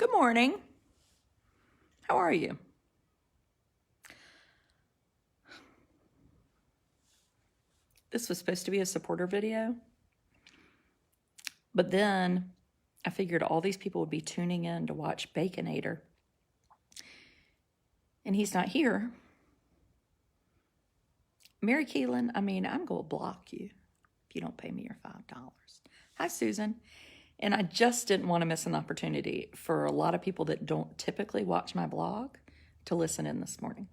Good morning. How are you? This was supposed to be a supporter video, but then I figured all these people would be tuning in to watch Baconator, and he's not here. Mary Keelan, I'm going to block you if you don't pay me your $5. Hi, Susan. And I just didn't want to miss an opportunity for a lot of people that don't typically watch my blog to listen in this morning.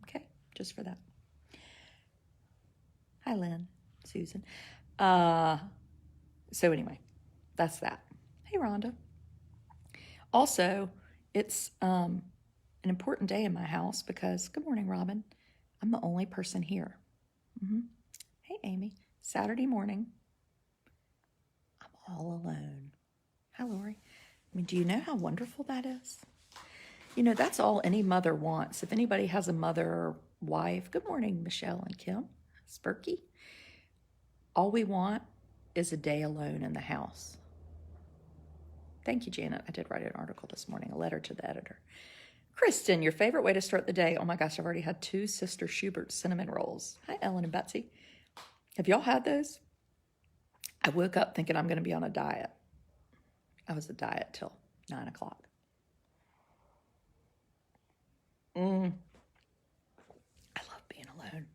Okay, just for that. Hi, Lynn, Susan. So anyway, that's that. Hey, Rhonda. Also, it's an important day in my house because, good morning, Robin. I'm the only person here. Hey, Amy. Saturday morning. I'm all alone. Hi, Lori. Do you know how wonderful that is? That's all any mother wants. If anybody has a mother or wife, good morning, Michelle and Kim, Spurky. All we want is a day alone in the house. Thank you, Janet. I did write an article this morning, a letter to the editor. Kristen, your favorite way to start the day. Oh my gosh, I've already had 2 Sister Schubert cinnamon rolls. Hi, Ellen and Betsy. Have y'all had those? I woke up thinking I'm going to be on a diet. I was a diet till 9 o'clock. I love being alone.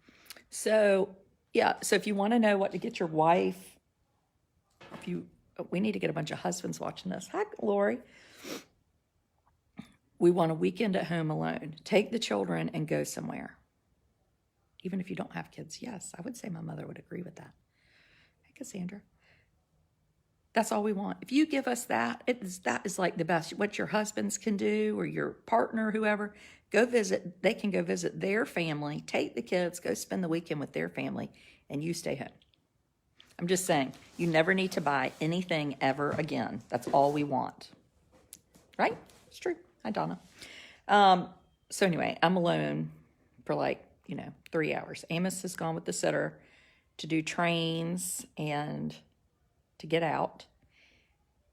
So if you want to know what to get your wife, we need to get a bunch of husbands watching this. Hi, Lori. We want a weekend at home alone. Take the children and go somewhere. Even if you don't have kids. Yes, I would say my mother would agree with that. Hey, Cassandra. That's all we want. If you give us that is like the best. What your husbands can do or your partner, whoever, they can go visit their family, take the kids, go spend the weekend with their family, and you stay home. I'm just saying, you never need to buy anything ever again. That's all we want. Right? It's true. Hi, Donna. So anyway, I'm alone for 3 hours. Amos has gone with the sitter to do trains and to get out.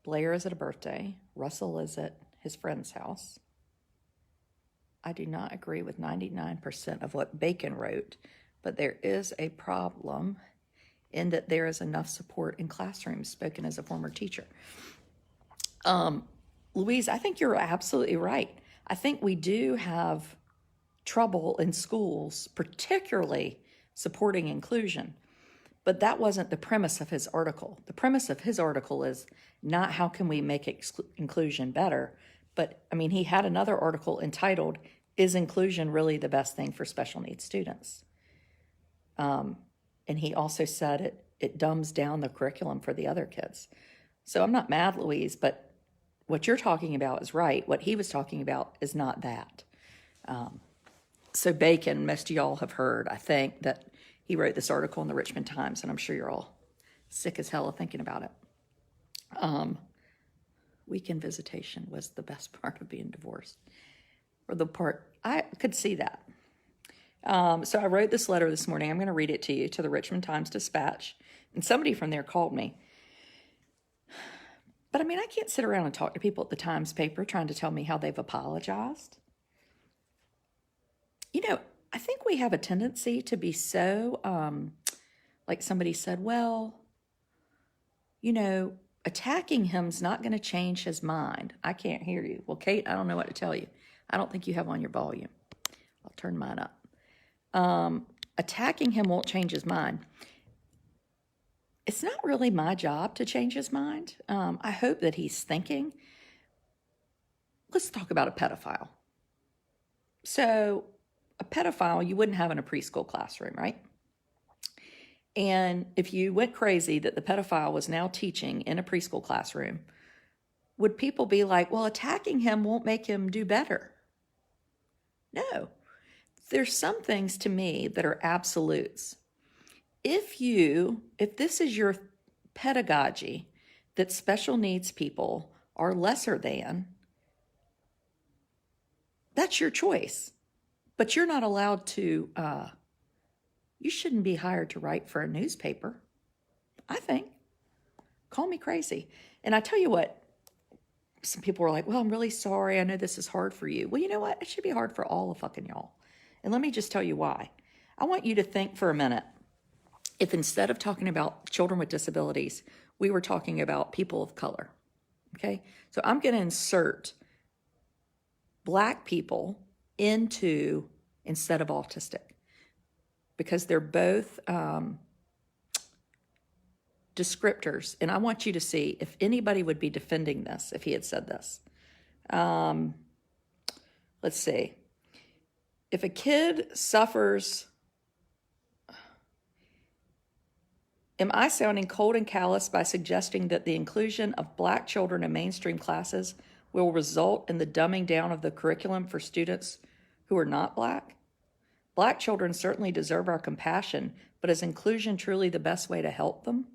Blair is at a birthday. Russell is at his friend's house. I do not agree with 99% of what Bacon wrote, but there is a problem in that there is enough support in classrooms, spoken as a former teacher. Louise, I think you're absolutely right. I think we do have trouble in schools, particularly supporting inclusion. But that wasn't the premise of his article. The premise of his article is not how can we make inclusion better, but he had another article entitled, Is Inclusion Really the Best Thing for Special Needs Students? And he also said it dumbs down the curriculum for the other kids. So I'm not mad, Louise, but what you're talking about is right. What he was talking about is not that. So Bacon, most of y'all have heard, I think, that he wrote this article in the Richmond Times, and I'm sure you're all sick as hell of thinking about it. Weekend visitation was the best part of being divorced. Or the part, I could see that. So I wrote this letter this morning. I'm going to read it to you, to the Richmond Times-Dispatch. And somebody from there called me. But I can't sit around and talk to people at the Times paper trying to tell me how they've apologized. I think we have a tendency to be so, like somebody said, well, attacking him's not going to change his mind. I can't hear you. Well, Kate, I don't know what to tell you. I don't think you have on your volume. I'll turn mine up. Attacking him won't change his mind. It's not really my job to change his mind. I hope that he's thinking. Let's talk about a pedophile. So a pedophile you wouldn't have in a preschool classroom, right? And if you went crazy that the pedophile was now teaching in a preschool classroom, would people be like, well, attacking him won't make him do better? No. There's some things to me that are absolutes. If this is your pedagogy, that special needs people are lesser than, that's your choice. But you're not allowed to, you shouldn't be hired to write for a newspaper, I think. Call me crazy. And I tell you what, some people were like, well, I'm really sorry. I know this is hard for you. Well, you know what? It should be hard for all of fucking y'all. And let me just tell you why. I want you to think for a minute. If instead of talking about children with disabilities, we were talking about people of color, okay? So I'm going to insert Black people into instead of autistic because they're both descriptors. And I want you to see if anybody would be defending this if he had said this. Let's see. If a kid suffers, am I sounding cold and callous by suggesting that the inclusion of Black children in mainstream classes will result in the dumbing down of the curriculum for students who are not Black? Black children certainly deserve our compassion, but is inclusion truly the best way to help them?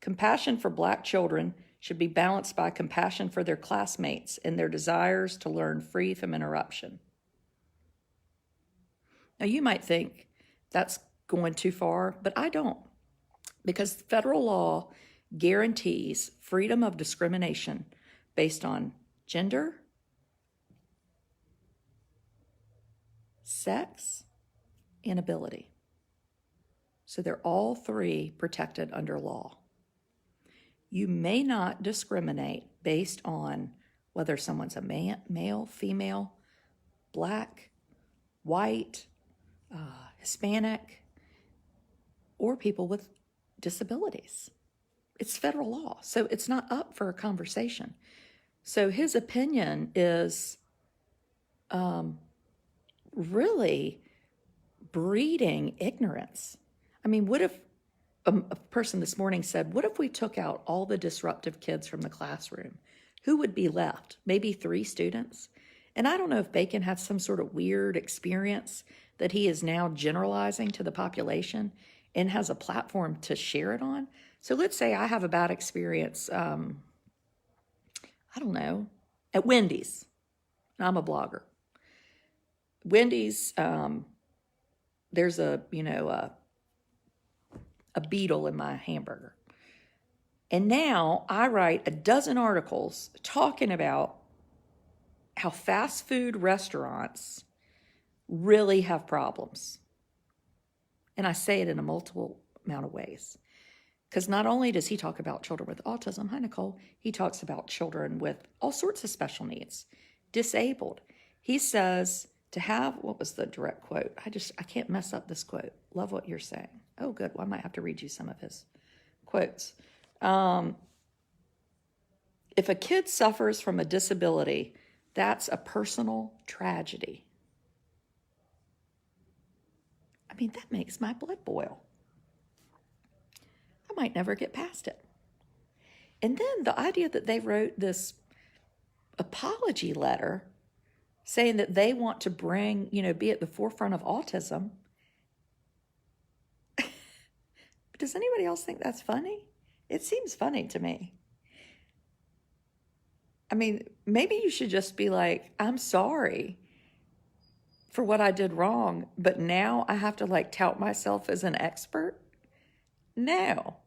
Compassion for Black children should be balanced by compassion for their classmates and their desires to learn free from interruption. Now, you might think that's going too far, but I don't, because federal law guarantees freedom of discrimination based on gender, sex, and ability. So they're all three protected under law. You may not discriminate based on whether someone's a male, female, Black, white, Hispanic, or people with disabilities. It's federal law, so it's not up for a conversation. So his opinion is really breeding ignorance. I mean, what if a person this morning said, what if we took out all the disruptive kids from the classroom? Who would be left? Maybe 3 students? And I don't know if Bacon had some sort of weird experience that he is now generalizing to the population and has a platform to share it on. So let's say I have a bad experience, I don't know, at Wendy's. And I'm a blogger. Wendy's, there's a beetle in my hamburger. And now I write a dozen articles talking about how fast food restaurants really have problems. And I say it in a multiple amount of ways. Because not only does he talk about children with autism, hi Nicole, he talks about children with all sorts of special needs, disabled. He says to have, what was the direct quote? I can't mess up this quote. Love what you're saying. Oh, good. Well, I might have to read you some of his quotes. If a kid suffers from a disability, that's a personal tragedy. I mean, that makes my blood boil. I might never get past it. And then the idea that they wrote this apology letter saying that they want to bring, be at the forefront of autism. Does anybody else think that's funny? It seems funny to me. I mean, maybe you should just be like, I'm sorry for what I did wrong, but now I have to tout myself as an expert? No.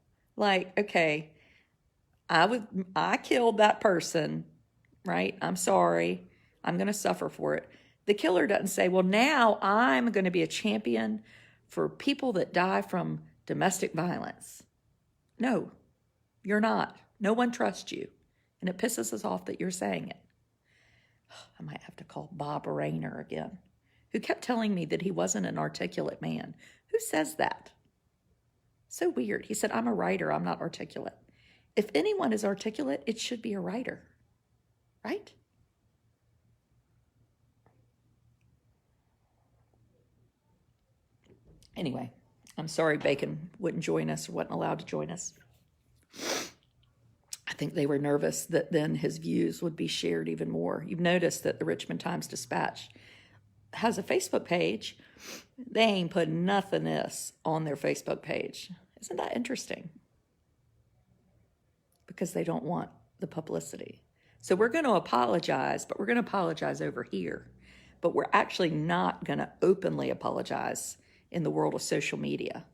Okay, I killed that person, right? I'm sorry. I'm going to suffer for it. The killer doesn't say, well, now I'm going to be a champion for people that die from domestic violence. No, you're not. No one trusts you. And it pisses us off that you're saying it. I might have to call Bob Rayner again, who kept telling me that he wasn't an articulate man. Who says that? So weird. He said, I'm a writer. I'm not articulate. If anyone is articulate, it should be a writer, right? Anyway, I'm sorry Bacon wouldn't join us or wasn't allowed to join us. I think they were nervous that then his views would be shared even more. You've noticed that the Richmond Times-Dispatch has a Facebook page. They ain't put nothing else on their Facebook page. Isn't that interesting? Because they don't want the publicity. So we're going to apologize, but we're going to apologize over here. But we're actually not going to openly apologize in the world of social media,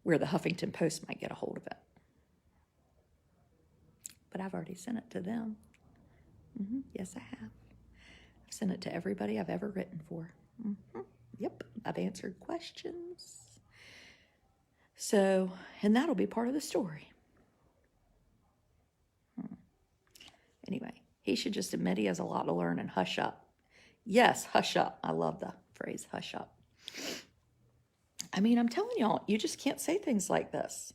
where the Huffington Post might get a hold of it. But I've already sent it to them. Yes, I have. I've sent it to everybody I've ever written for. Yep, I've answered questions. So, and that'll be part of the story. Anyway, he should just admit he has a lot to learn and hush up. Yes, hush up. I love the phrase hush up. I mean, I'm telling y'all, you just can't say things like this.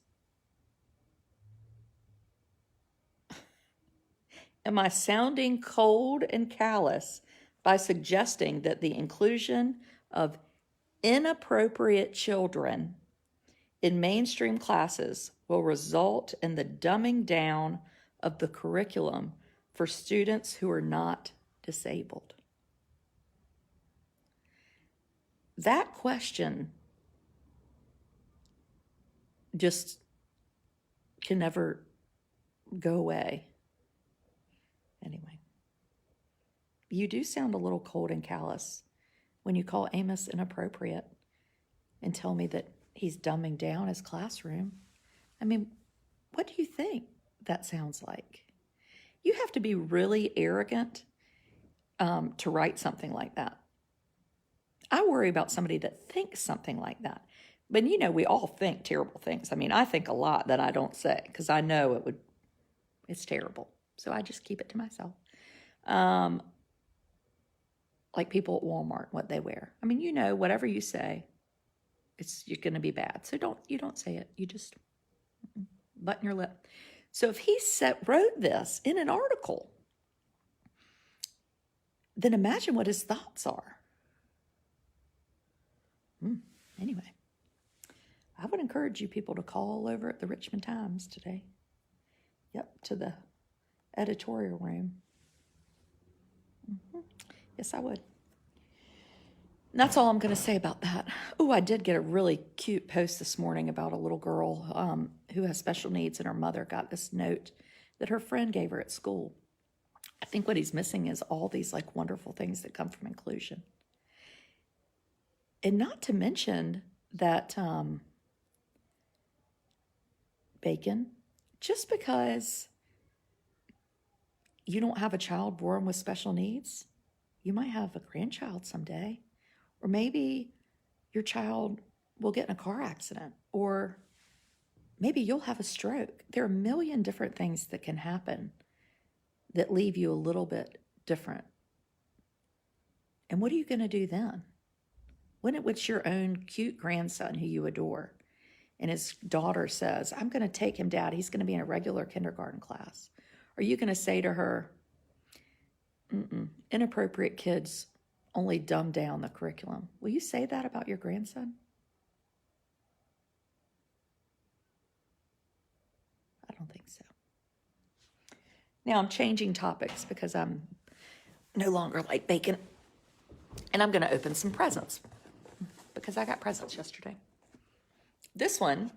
Am I sounding cold and callous by suggesting that the inclusion of inappropriate children in mainstream classes will result in the dumbing down of the curriculum for students who are not disabled? That question just can never go away. Anyway, you do sound a little cold and callous when you call Amos inappropriate and tell me that he's dumbing down his classroom. I mean, what do you think that sounds like? You have to be really arrogant to write something like that. I worry about somebody that thinks something like that. But you know, we all think terrible things. I mean, I think a lot that I don't say because I know it's terrible. So I just keep it to myself. Like people at Walmart, what they wear. I mean, you know, whatever you say, you're going to be bad. So you don't say it. You just button your lip. So if he wrote this in an article, then imagine what his thoughts are. Anyway, I would encourage you people to call over at the Richmond Times today. Yep, to the editorial room. Yes, I would. And that's all I'm going to say about that. Oh, I did get a really cute post this morning about a little girl who has special needs, and her mother got this note that her friend gave her at school. I think what he's missing is all these like wonderful things that come from inclusion. And not to mention that Bacon, just because you don't have a child born with special needs, you might have a grandchild someday. Or maybe your child will get in a car accident, or maybe you'll have a stroke. There are a million different things that can happen that leave you a little bit different. And what are you going to do then? When it's your own cute grandson who you adore, and his daughter says, I'm going to take him, Dad. He's going to be in a regular kindergarten class. Are you going to say to her, inappropriate kids only dumb down the curriculum? Will you say that about your grandson? I don't think so. Now I'm changing topics because I'm no longer like Bacon. And I'm going to open some presents because I got presents yesterday. This one,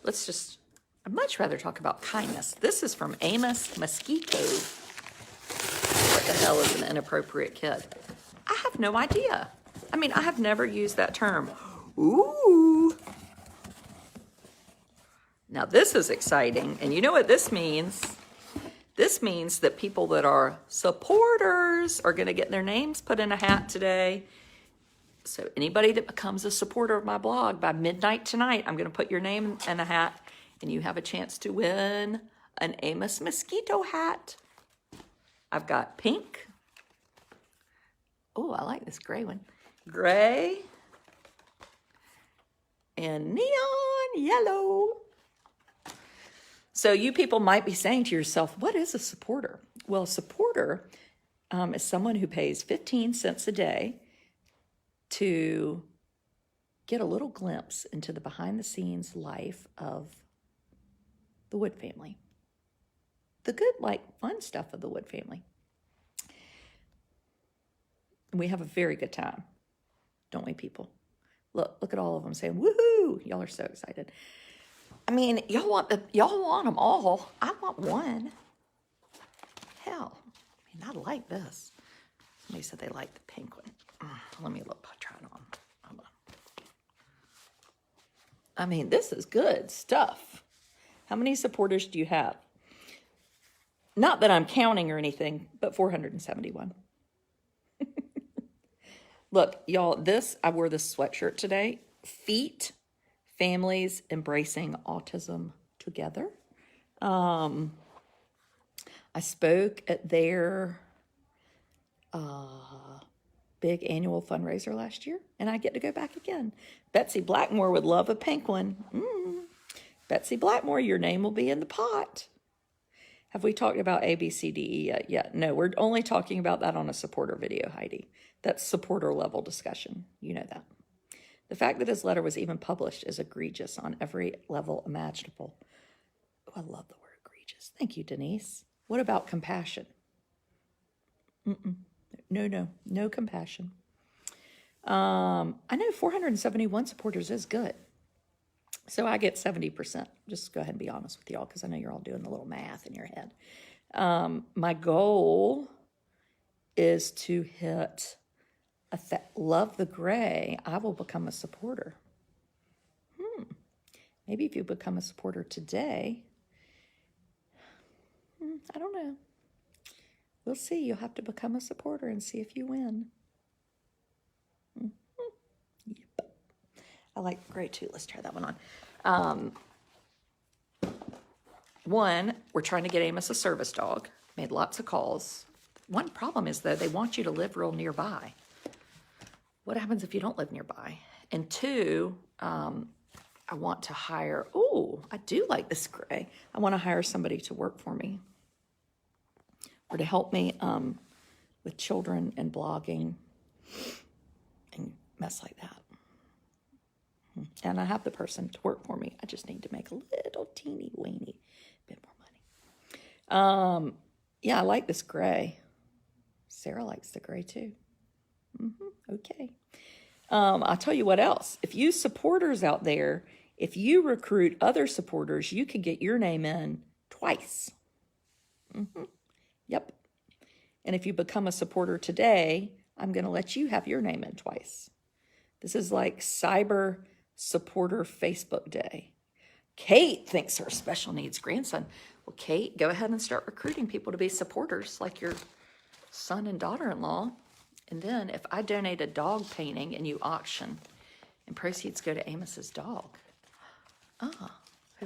I'd much rather talk about kindness. This is from Amos Mosquito. What the hell is an inappropriate kid? I have no idea. I mean, I have never used that term. Ooh. Now this is exciting. And you know what this means? This means that people that are supporters are going to get their names put in a hat today. So anybody that becomes a supporter of my blog, by midnight tonight, I'm going to put your name in a hat, and you have a chance to win an Amos Mosquito hat. I've got pink. Oh, I like this gray one. Gray. And neon yellow. So you people might be saying to yourself, what is a supporter? Well, a supporter is someone who pays 15 cents a day to get a little glimpse into the behind-the-scenes life of the Wood family. The good, fun stuff of the Wood family. And we have a very good time, don't we, people? Look at all of them saying, woohoo! Y'all are so excited. I mean, y'all want them all. I want one. Hell, I mean, I like this. Somebody said they like the pink one. Let me try it on. Hold on. I mean, this is good stuff. How many supporters do you have? Not that I'm counting or anything, but 471. Look, y'all, I wore this sweatshirt today. Feet, families embracing autism together. I spoke at their big annual fundraiser last year, and I get to go back again. Betsy Blackmore would love a pink one. Betsy Blackmore, your name will be in the pot. Have we talked about ABCDE yet? Yeah, no, we're only talking about that on a supporter video, Heidi. That's supporter level discussion. You know that. The fact that his letter was even published is egregious on every level imaginable. Oh, I love the word egregious. Thank you, Denise. What about compassion? No compassion. I know 471 supporters is good. So I get 70%. Just go ahead and be honest with y'all, because I know you're all doing the little math in your head. My goal is to hit Love the Gray. I will become a supporter. Maybe if you become a supporter today, I don't know. We'll see. You'll have to become a supporter and see if you win. Yep. I like gray too. Let's try that one on. One, we're trying to get Amos a service dog. Made lots of calls. One problem is, though, they want you to live real nearby. What happens if you don't live nearby? And two, I want to hire, I do like this gray. I want to hire somebody to work for me or to help me with children and blogging and mess like that. And I have the person to work for me. I just need to make a little teeny weeny bit more money. Yeah, I like this gray. Sarah likes the gray too. Okay. I'll tell you what else. If you supporters out there, if you recruit other supporters, you can get your name in twice. Yep. And if you become a supporter today, I'm going to let you have your name in twice. This is like Cyber Supporter Facebook Day. Kate thinks her special needs grandson. Well, Kate, go ahead and start recruiting people to be supporters like your son and daughter-in-law. And then if I donate a dog painting and you auction and proceeds go to Amos's dog.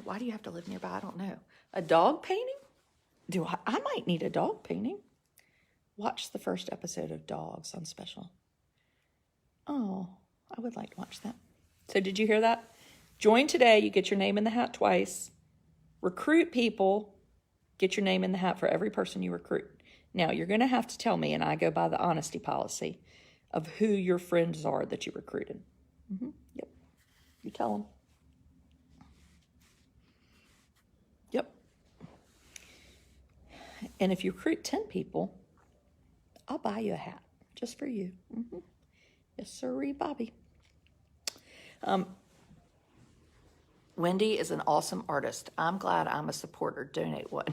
Why do you have to live nearby? I don't know. A dog painting? I might need a dog painting. Watch the first episode of Dogs on Special. Oh, I would like to watch that. So did you hear that? Join today. You get your name in the hat twice. Recruit people. Get your name in the hat for every person you recruit. Now, you're going to have to tell me, and I go by the honesty policy, of who your friends are that you recruited. Yep. You tell them. Yep. And if you recruit 10 people, I'll buy you a hat just for you. Yes, sirree, Bobby. Wendy is an awesome artist. I'm glad I'm a supporter. Donate one.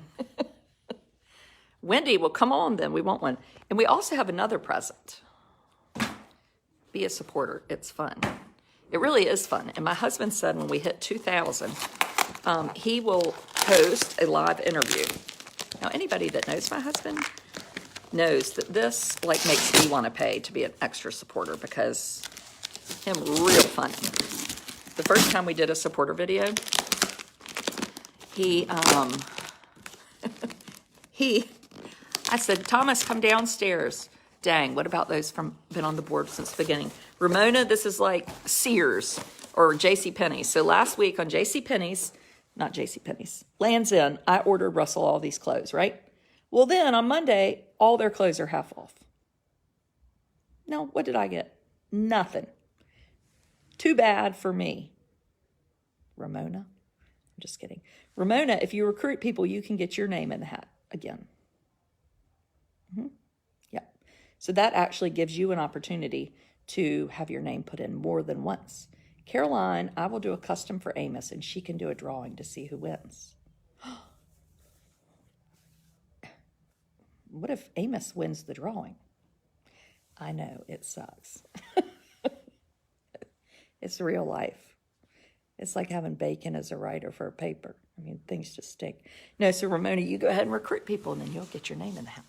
Wendy, well, come on then. We want one. And we also have another present. Be a supporter. It's fun. It really is fun. And my husband said when we hit 2,000, he will host a live interview. Now, anybody that knows my husband knows that this makes me want to pay to be an extra supporter because him real funny. The first time we did a supporter video, I said, Thomas, come downstairs. Dang, what about those been on the board since the beginning? Ramona, this is like Sears or JCPenney's. So last week on JCPenney's, not JCPenney's, Lands End, I ordered Russell all these clothes, right? Well, then on Monday, all their clothes are half off. No, what did I get? Nothing. Too bad for me. Ramona, I'm just kidding. Ramona, if you recruit people, you can get your name in the hat again. Yep. So that actually gives you an opportunity to have your name put in more than once. Caroline, I will do a custom for Amos, and she can do a drawing to see who wins. What if Amos wins the drawing? I know, it sucks. It's real life. It's like having bacon as a writer for a paper, I mean, things just stick. No, so Ramona, you go ahead and recruit people, and then you'll get your name in the hat.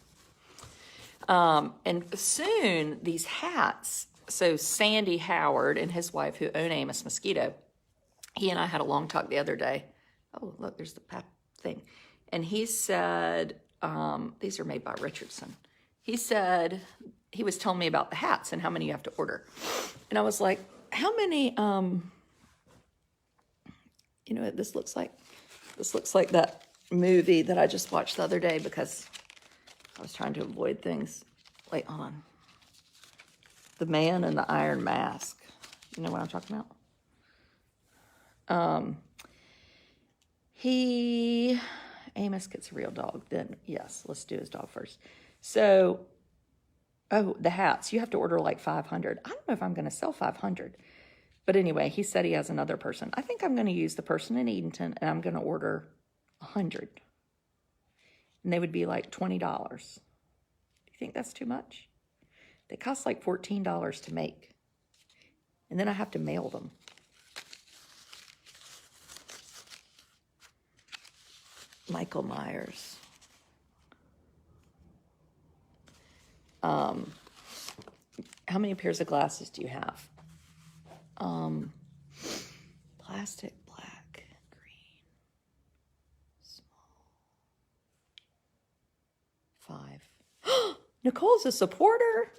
And soon, these hats, so Sandy Howard and his wife, who own Amos Mosquito, he and I had a long talk the other day. Oh, look, there's the thing. And he said, these are made by Richardson. He said, he was telling me about the hats and how many you have to order. And I was like, how many, you know what this looks like? This looks like that movie that I just watched the other day because I was trying to avoid things. Wait, hold on. The Man in the Iron Mask. You know what I'm talking about? Amos gets a real dog. Then, yes, let's do his dog first. So, oh, the hats. You have to order like 500. I don't know if I'm going to sell 500. But anyway, he said he has another person. I think I'm going to use the person in Edenton, and I'm going to order 100. And they would be like $20. Do you think that's too much? They cost like $14 to make. And then I have to mail them. Michael Myers. How many pairs of glasses do you have? Plastic, black, green, small. 5. Nicole's a supporter.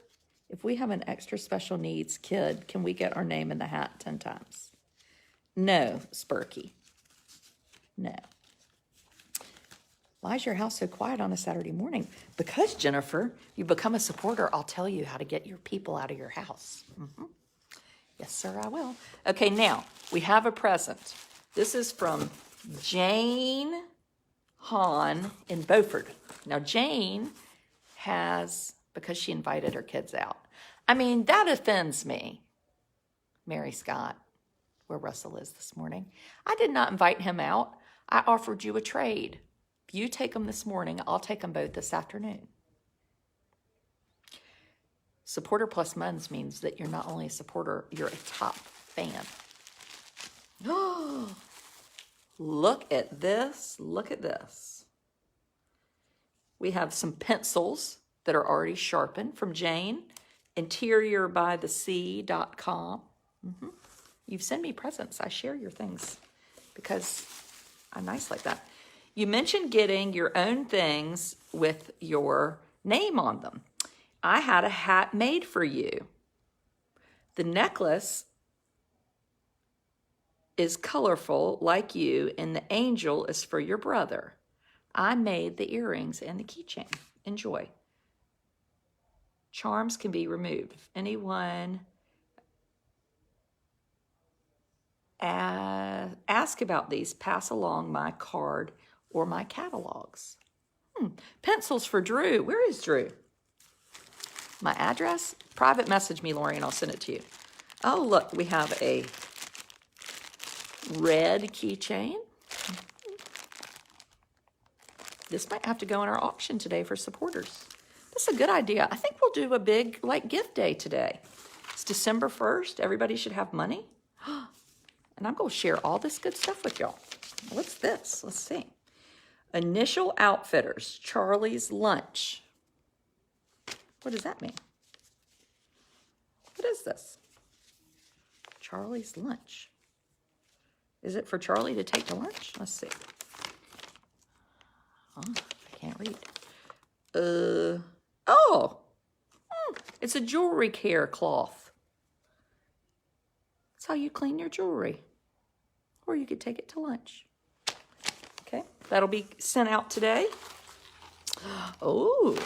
If we have an extra special needs kid, can we get our name in the hat 10 times? No, Spurky. No. Why is your house so quiet on a Saturday morning? Because, Jennifer, you become a supporter. I'll tell you how to get your people out of your house. Mm-hmm. Yes, sir, I will. Okay, now, we have a present. This is from Jane Hahn in Beaufort. Now, Jane has, because she invited her kids out. I mean, that offends me. Mary Scott, where Russell is this morning. I did not invite him out. I offered you a trade. If you take them this morning, I'll take them both this afternoon. Supporter plus Muns means that you're not only a supporter, you're a top fan. Oh, look at this. Look at this. We have some pencils that are already sharpened from Jane. Interiorbythesea.com. Mm-hmm. You've sent me presents. I share your things because I'm nice like that. You mentioned getting your own things with your name on them. I had a hat made for you. The necklace is colorful like you, and the angel is for your brother. I made the earrings and the keychain. Enjoy. Charms can be removed. If anyone ask about these, pass along my card or my catalogs. Pencils for Drew. Where is Drew? My address? Private message me, Lori, and I'll send it to you. Oh, look, we have a red keychain. This might have to go in our auction today for supporters. That's a good idea. I think we'll do a big, gift day today. It's December 1st. Everybody should have money. And I'm going to share all this good stuff with y'all. What's this? Let's see. Initial Outfitters, Charlie's Lunch. What does that mean? What is this? Charlie's Lunch. Is it for Charlie to take to lunch? Let's see. Oh, I can't read. It's a jewelry care cloth. That's how you clean your jewelry. Or you could take it to lunch. Okay, that'll be sent out today. Oh,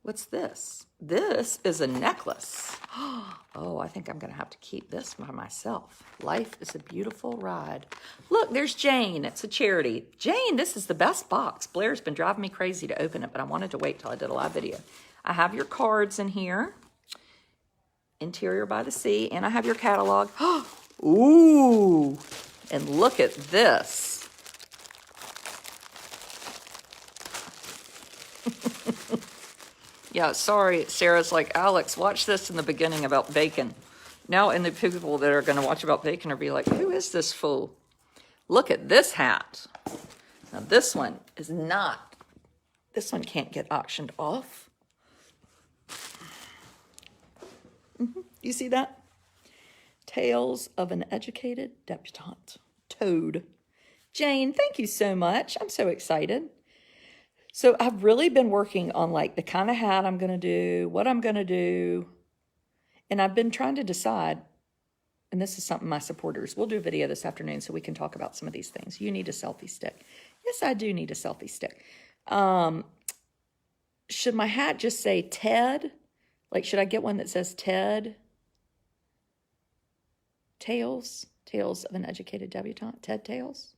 what's this? This is a necklace. Oh, I think I'm going to have to keep this by myself. Life is a beautiful ride. Look, there's Jane. It's a charity. Jane, this is the best box. Blair's been driving me crazy to open it, but I wanted to wait till I did a live video. I have your cards in here. Interior by the Sea, and I have your catalog. Ooh, and look at this. Yeah, sorry, Sarah's like, Alex, watch this in the beginning about bacon. Now, and the people that are going to watch about bacon are be like, who is this fool? Look at this hat. Now this one is not, this one can't get auctioned off. You see that? Tales of an Educated Debutante. Toad. Jane, thank you so much. I'm so excited. So I've really been working on like the kind of hat I'm going to do, what I'm going to do. And I've been trying to decide, and this is something my supporters, we'll do a video this afternoon so we can talk about some of these things. You need a selfie stick. Yes, I do need a selfie stick. Should my hat just say Ted? Like, should I get one that says Ted? Tales of an Educated Debutante, TED Tales,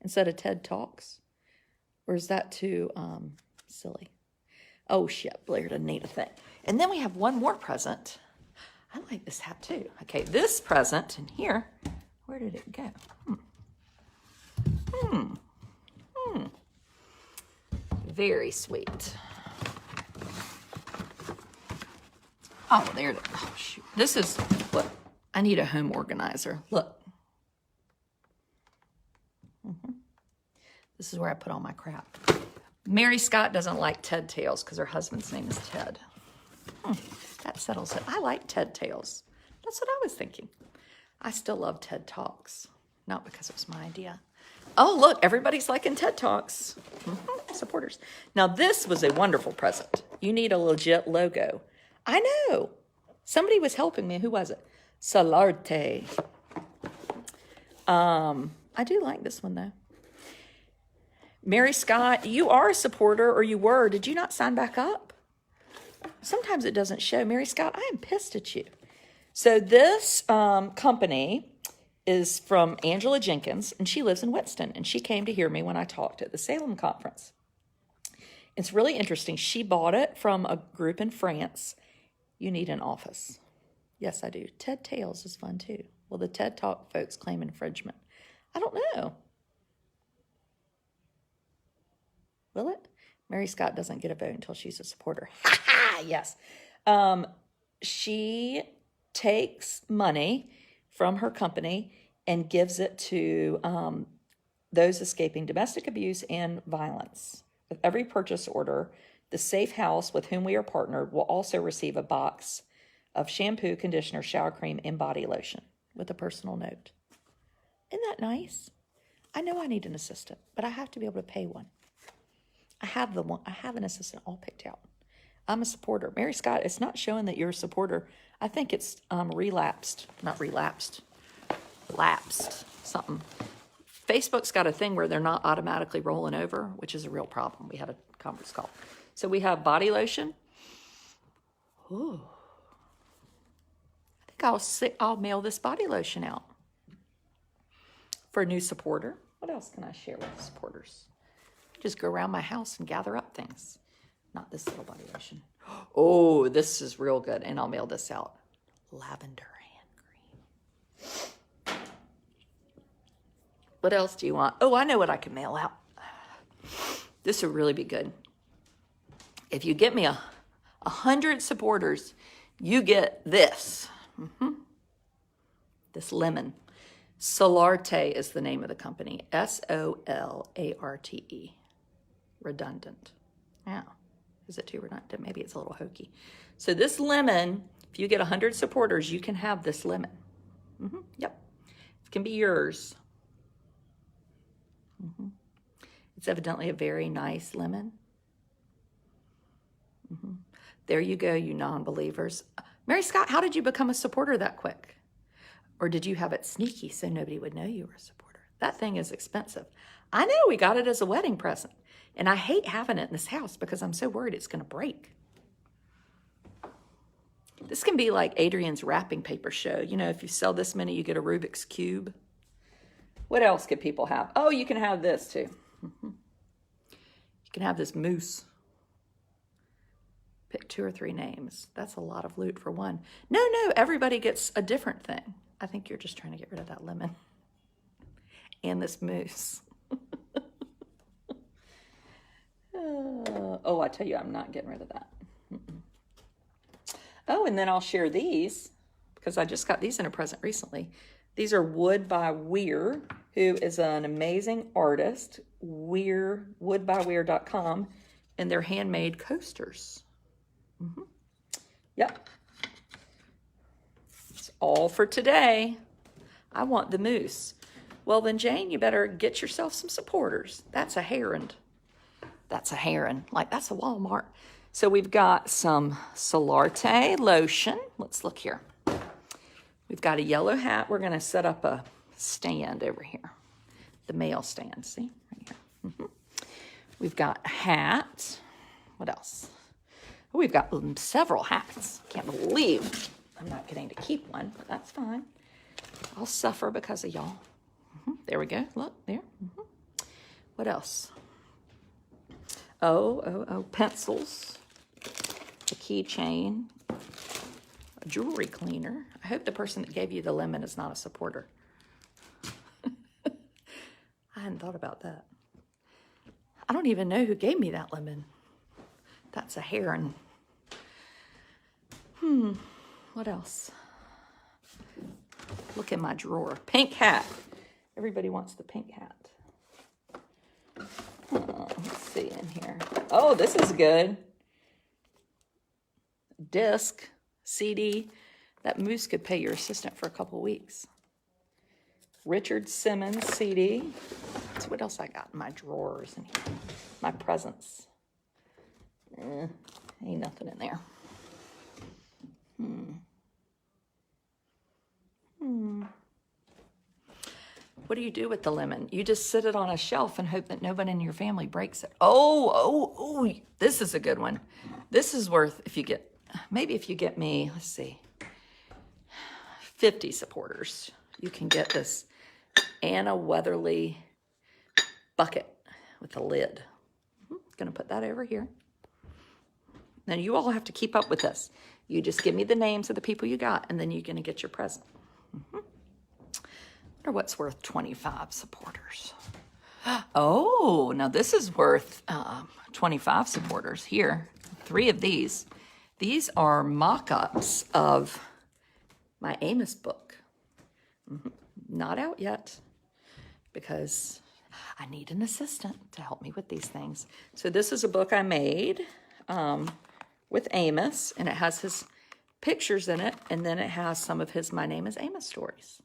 instead of TED Talks? Or is that too silly? Oh shit, Blair didn't need a thing. And then we have one more present. I like this hat too. Okay, this present in here, where did it go? Very sweet. Oh, there it is. Oh, shoot. This is, look, I need a home organizer. Look. This is where I put all my crap. Mary Scott doesn't like Ted Tales because her husband's name is Ted. That settles it. I like TED Tales. That's what I was thinking. I still love TED Talks. Not because it was my idea. Oh, look, everybody's liking TED Talks. Supporters. Now, this was a wonderful present. You need a legit logo. I know. Somebody was helping me. Who was it? Solarte. I do like this one, though. Mary Scott, you are a supporter, or you were. Did you not sign back up? Sometimes it doesn't show. Mary Scott, I am pissed at you. So this company is from Angela Jenkins, and she lives in Whetstone, and she came to hear me when I talked at the Salem conference. It's really interesting. She bought it from a group in France. You need an office. Yes, I do. TED Tales is fun, too. Well, the TED Talk folks claim infringement. I don't know. Will it? Mary Scott doesn't get a vote until she's a supporter. Ha ha! Yes. She takes money from her company and gives it to those escaping domestic abuse and violence. With every purchase order, the Safe House, with whom we are partnered, will also receive a box of shampoo, conditioner, shower cream, and body lotion with a personal note. Isn't that nice? I know I need an assistant, but I have to be able to pay one. I have an assistant all picked out. I'm a supporter. Mary Scott, it's not showing that you're a supporter. I think it's lapsed, something. Facebook's got a thing where they're not automatically rolling over, which is a real problem. We had a conference call. So we have body lotion. Ooh. I think I'll mail this body lotion out for a new supporter. What else can I share with supporters? Just go around my house and gather up things. Not this little body lotion. Oh, this is real good. And I'll mail this out. Lavender hand cream. What else do you want? Oh, I know what I can mail out. This would really be good. If you get me 100 supporters, you get this. This lemon. Solarte is the name of the company. Solarte. Redundant. Now, is it too redundant? Maybe it's a little hokey. So this lemon, if you get 100 supporters, you can have this lemon. Yep. It can be yours. It's evidently a very nice lemon. There you go, you non-believers. Mary Scott, how did you become a supporter that quick? Or did you have it sneaky so nobody would know you were a supporter? That thing is expensive. I know, we got it as a wedding present. And I hate having it in this house because I'm so worried it's going to break. This can be like Adrian's wrapping paper show. You know, if you sell this many, you get a Rubik's Cube. What else could people have? Oh, you can have this too. You can have this mousse. Pick 2 or 3 names. That's a lot of loot for one. No, everybody gets a different thing. I think you're just trying to get rid of that lemon. And this mousse. Oh, I tell you, I'm not getting rid of that. Oh, and then I'll share these because I just got these in a present recently. These are Wood by Weir. who is an amazing artist, woodbyweir.com, and they're handmade coasters. Yep. It's all for today. I want the moose. Well, then, Jane, you better get yourself some supporters. That's a heron. That's a heron. Like, that's a Walmart. So we've got some Solarte lotion. Let's look here. We've got a yellow hat. We're going to set up a stand over here. The mail stand, see? Right here. We've got a hat. What else? Oh, we've got several hats. Can't believe I'm not getting to keep one, but that's fine. I'll suffer because of y'all. There we go. Look, there. What else? Oh, pencils. A keychain. A jewelry cleaner. I hope the person that gave you the lemon is not a supporter. I hadn't thought about that. I don't even know who gave me that lemon. That's a heron. What else? Look in my drawer. Pink hat. Everybody wants the pink hat. Let's see in here. Oh, this is good. Disc, CD. That moose could pay your assistant for a couple weeks. Richard Simmons CD. So what else I got in my drawers and my presents? Ain't nothing in there. What do you do with the lemon? You just sit it on a shelf and hope that nobody in your family breaks it. Oh, this is a good one. This is worth, maybe if you get me, let's see, 50 supporters, you can get this Anna Weatherly bucket with a lid. Gonna put that over here. Now you all have to keep up with this. You just give me the names of the people you got, and then you're gonna get your present. I wonder what's worth 25 supporters. Oh, now this is worth 25 supporters. Here, 3 of these. These are mock-ups of my Amos book. Not out yet because I need an assistant to help me with these things. So this is a book I made with Amos, and it has his pictures in it, and then it has some of his My Name is Amos stories.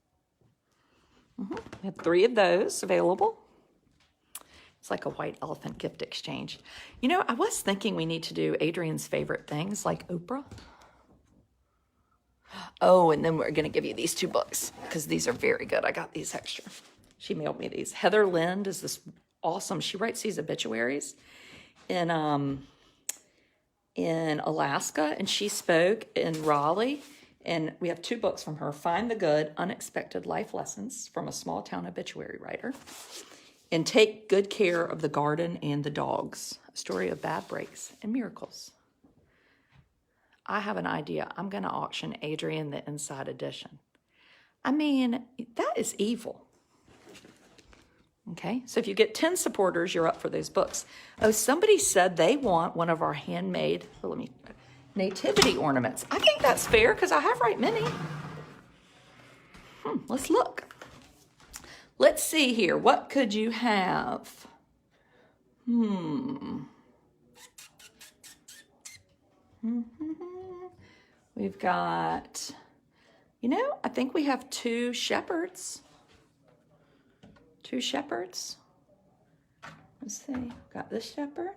We have 3 of those available. It's like a white elephant gift exchange. You know, I was thinking we need to do Adrian's favorite things like Oprah. Oh, and then we're going to give you these 2 books because these are very good. I got these extra. She mailed me these. Heather Lind is this awesome. She writes these obituaries in Alaska, and she spoke in Raleigh. And we have 2 books from her, Find the Good, Unexpected Life Lessons from a Small Town Obituary Writer, and Take Good Care of the Garden and the Dogs, a story of bad breaks and miracles. I have an idea. I'm going to auction Adrian the Inside Edition. I mean, that is evil. Okay, so if you get 10 supporters, you're up for those books. Oh, somebody said they want one of our handmade, nativity ornaments. I think that's fair because I have right many. Let's look. Let's see here. What could you have? We've got, I think we have 2 shepherds. 2 shepherds. Let's see. Got this shepherd.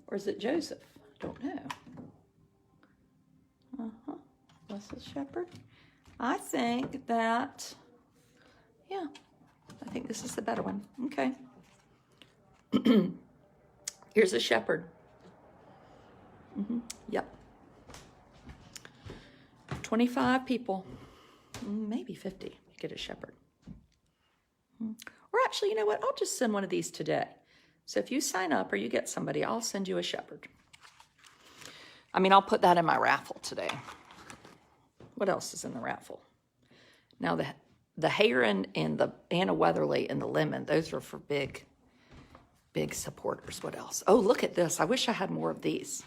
Or is it Joseph? I don't know. What's the shepherd? I think that, I think this is the better one. Okay. Here's a shepherd. Yep. 25 people. Maybe 50. You get a shepherd. Or actually, you know what? I'll just send one of these today. So if you sign up or you get somebody, I'll send you a shepherd. I mean, I'll put that in my raffle today. What else is in the raffle? Now, the heron and the Anna Weatherly and the lemon, those are for big supporters. What else? Oh, look at this. I wish I had more of these.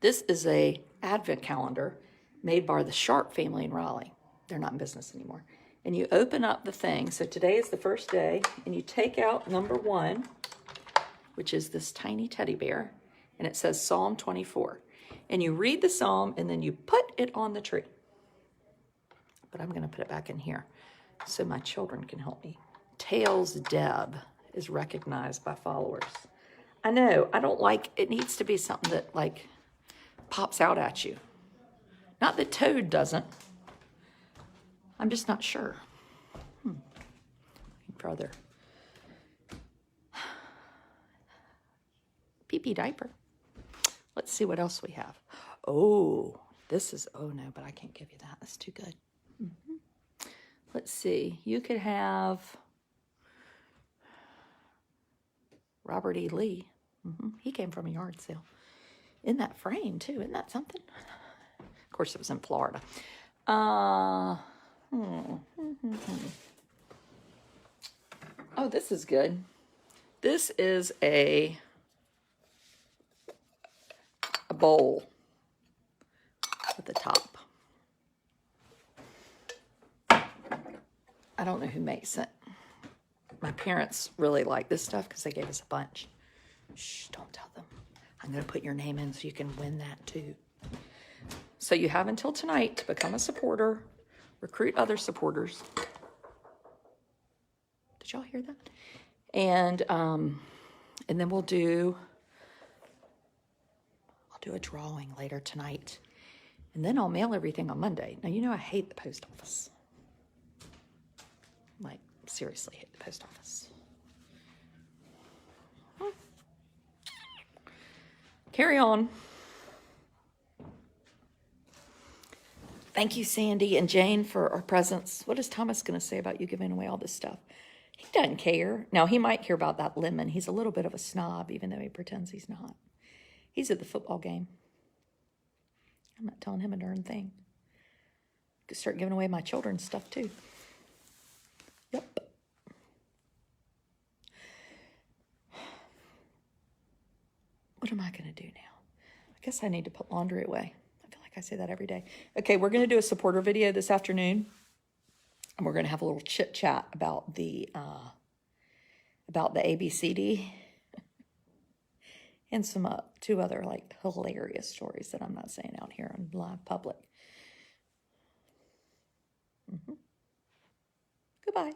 This is a advent calendar made by the Sharp family in Raleigh. They're not in business anymore. and you open up the thing. So today is the first day, and you take out number 1, which is this tiny teddy bear, and it says Psalm 24. And you read the psalm, and then you put it on the tree. But I'm going to put it back in here so my children can help me. Tails Deb is recognized by followers. I know, I don't like, it needs to be something that like pops out at you. Not that Toad doesn't. I'm just not sure. Brother. Pee-pee diaper. Let's see what else we have. Oh, this is, oh no, but I can't give you that. That's too good. Let's see. You could have Robert E. Lee. He came from a yard sale. In that frame, too. Isn't that something? Of course, it was in Florida. Oh, this is good. This is a bowl at the top. I don't know who makes it. My parents really like this stuff because they gave us a bunch. Shh, don't tell them. I'm going to put your name in so you can win that too. So you have until tonight to become a supporter, recruit other supporters. Did y'all hear that? And then I'll do a drawing later tonight. And then I'll mail everything on Monday. Now, you know I hate the post office. Like, seriously hate the post office. Carry on. Thank you, Sandy and Jane, for our presents. What is Thomas going to say about you giving away all this stuff? He doesn't care. Now, he might care about that lemon. He's a little bit of a snob, even though he pretends he's not. He's at the football game. I'm not telling him a darn thing. I could start giving away my children's stuff, too. Yep. What am I going to do now? I guess I need to put laundry away. I feel like I say that every day. Okay, we're going to do a supporter video this afternoon. And we're going to have a little chit chat about the ABCD and some 2 other like hilarious stories that I'm not saying out here in live public. Goodbye.